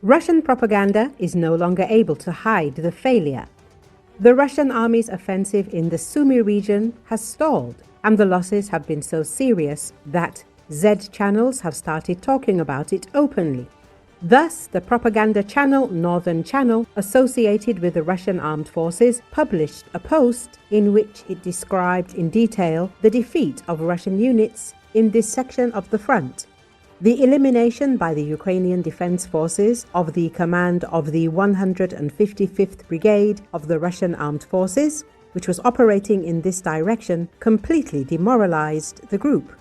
Russian propaganda is no longer able to hide the failure. The Russian army's offensive in the Sumy region has stalled, and the losses have been so serious that Z channels have started talking about it openly. Thus, the propaganda channel Northern Channel, associated with the Russian armed forces, published a post in which it described in detail the defeat of Russian units in this section of the front. The elimination by the Ukrainian Defense Forces of the command of the 155th Brigade of the Russian Armed Forces, which was operating in this direction, completely demoralized the group.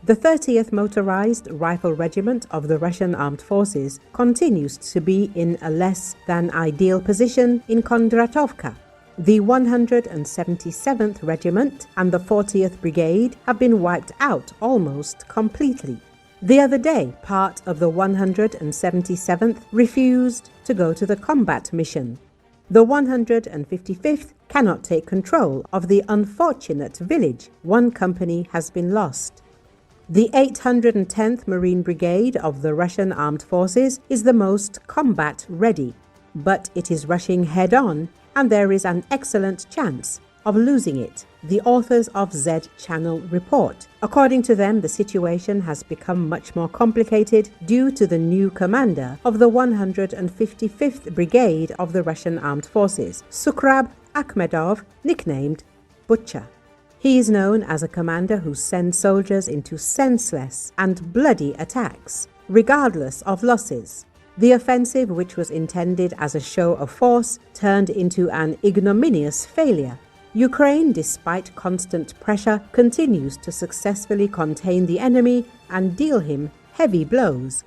The 30th Motorized Rifle Regiment of the Russian Armed Forces continues to be in a less than ideal position in Kondratovka. The 177th Regiment and the 40th Brigade have been wiped out almost completely. The other day, part of the 177th refused to go to the combat mission. The 155th cannot take control of the unfortunate village. One company has been lost. The 810th Marine Brigade of the Russian Armed Forces is the most combat-ready, but it is rushing head-on, and there is an excellent chance of losing it, the authors of Z Channel report. According to them, the situation has become much more complicated due to the new commander of the 155th Brigade of the Russian Armed Forces, Sukhrab Akhmedov, nicknamed Bucha. He is known as a commander who sends soldiers into senseless and bloody attacks, regardless of losses. The offensive, which was intended as a show of force, turned into an ignominious failure. Ukraine, despite constant pressure, continues to successfully contain the enemy and deal him heavy blows.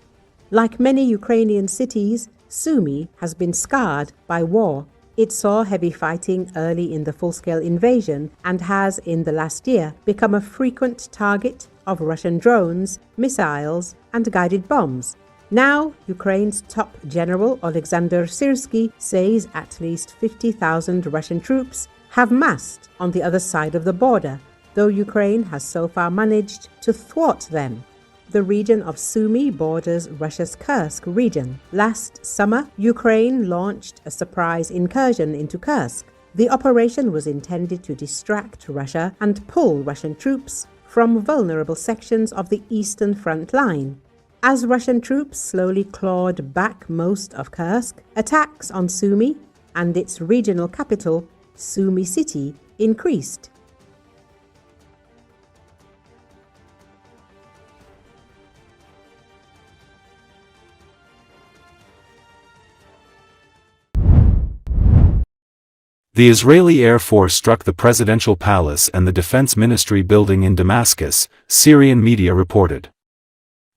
Like many Ukrainian cities, Sumy has been scarred by war. It saw heavy fighting early in the full-scale invasion and has, in the last year, become a frequent target of Russian drones, missiles, and guided bombs. Now, Ukraine's top general, Alexander Syrsky, says at least 50,000 Russian troops have massed on the other side of the border, though Ukraine has so far managed to thwart them. The region of Sumy borders Russia's Kursk region. Last summer, Ukraine launched a surprise incursion into Kursk. The operation was intended to distract Russia and pull Russian troops from vulnerable sections of the eastern front line. As Russian troops slowly clawed back most of Kursk, attacks on Sumy and its regional capital, Sumy city, increased. The Israeli Air Force struck the presidential palace and the defense ministry building in Damascus, Syrian media reported.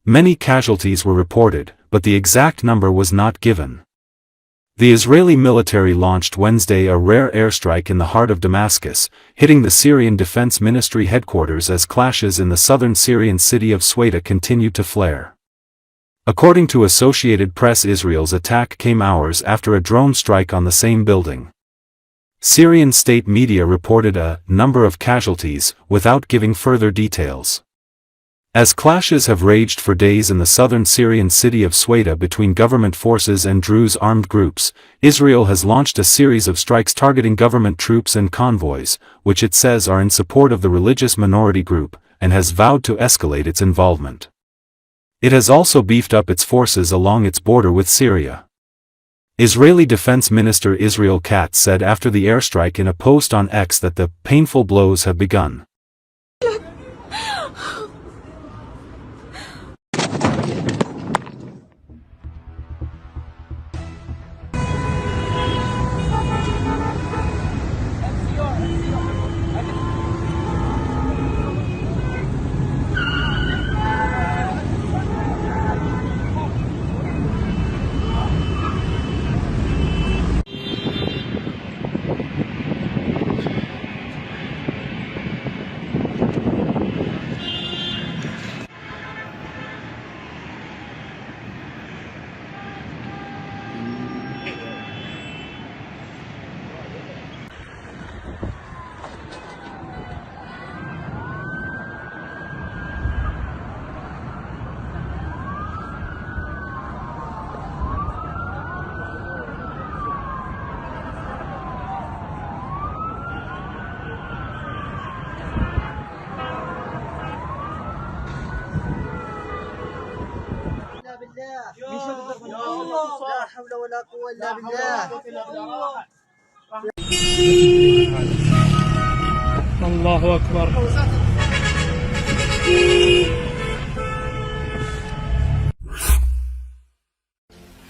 Many casualties were reported, but the exact number was not given. The Israeli military launched Wednesday a rare airstrike in the heart of Damascus, hitting the Syrian Defense Ministry headquarters as clashes in the southern Syrian city of Sweda continued to flare. According to Associated Press, Israel's attack came hours after a drone strike on the same building. Syrian state media reported a number of casualties, without giving further details. As clashes have raged for days in the southern Syrian city of Sweda between government forces and Druze armed groups, Israel has launched a series of strikes targeting government troops and convoys, which it says are in support of the religious minority group, and has vowed to escalate its involvement. It has also beefed up its forces along its border with Syria. Israeli Defense Minister Israel Katz said after the airstrike in a post on X that the painful blows have begun. الله أكبر.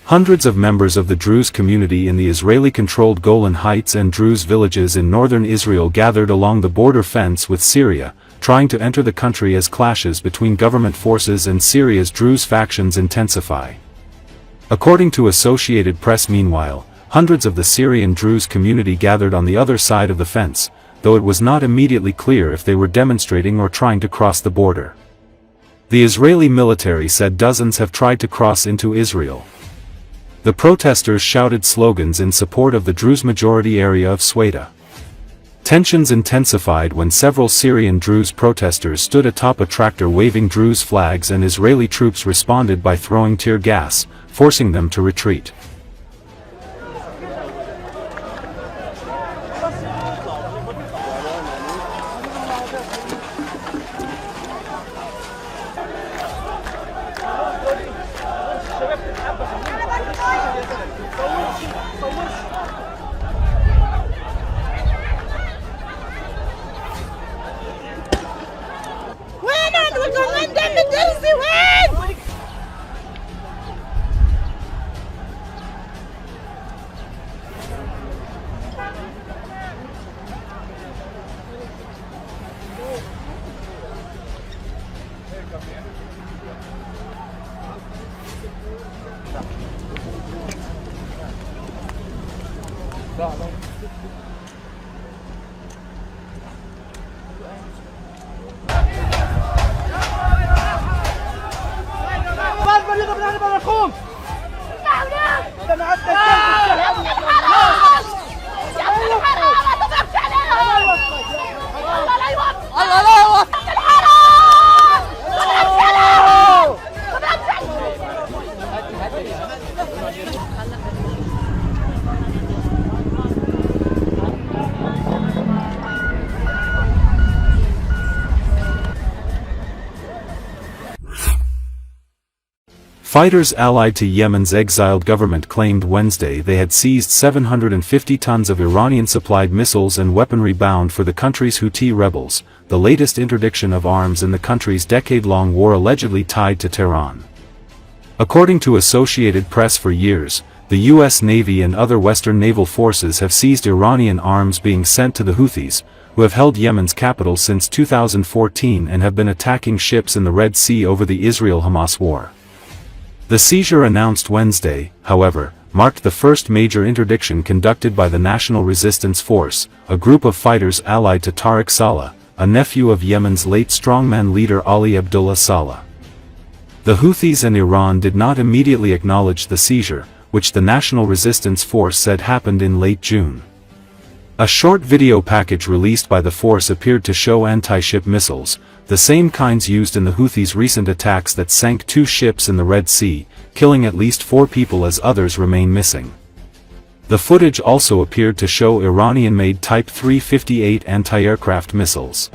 Hundreds of members of the Druze community in the Israeli-controlled Golan Heights and Druze villages in northern Israel gathered along the border fence with Syria, trying to enter the country as clashes between government forces and Syria's Druze factions intensify. According to Associated Press, meanwhile, hundreds of the Syrian Druze community gathered on the other side of the fence, though it was not immediately clear if they were demonstrating or trying to cross the border. The Israeli military said dozens have tried to cross into Israel. The protesters shouted slogans in support of the Druze majority area of Sweda. Tensions intensified when several Syrian Druze protesters stood atop a tractor waving Druze flags, and Israeli troops responded by throwing tear gas, forcing them to retreat. Fighters allied to Yemen's exiled government claimed Wednesday they had seized 750 tons of Iranian-supplied missiles and weaponry bound for the country's Houthi rebels, the latest interdiction of arms in the country's decade-long war allegedly tied to Tehran. According to Associated Press, for years, the U.S. Navy and other Western naval forces have seized Iranian arms being sent to the Houthis, who have held Yemen's capital since 2014 and have been attacking ships in the Red Sea over the Israel-Hamas war. The seizure, announced Wednesday, however, marked the first major interdiction conducted by the National Resistance Force, a group of fighters allied to Tariq Saleh, a nephew of Yemen's late strongman leader Ali Abdullah Saleh. The Houthis and Iran did not immediately acknowledge the seizure, which the National Resistance Force said happened in late June. A short video package released by the force appeared to show anti-ship missiles, the same kinds used in the Houthis' recent attacks that sank 2 ships in the Red Sea, killing at least 4 people as others remain missing. The footage also appeared to show Iranian-made Type 358 anti-aircraft missiles.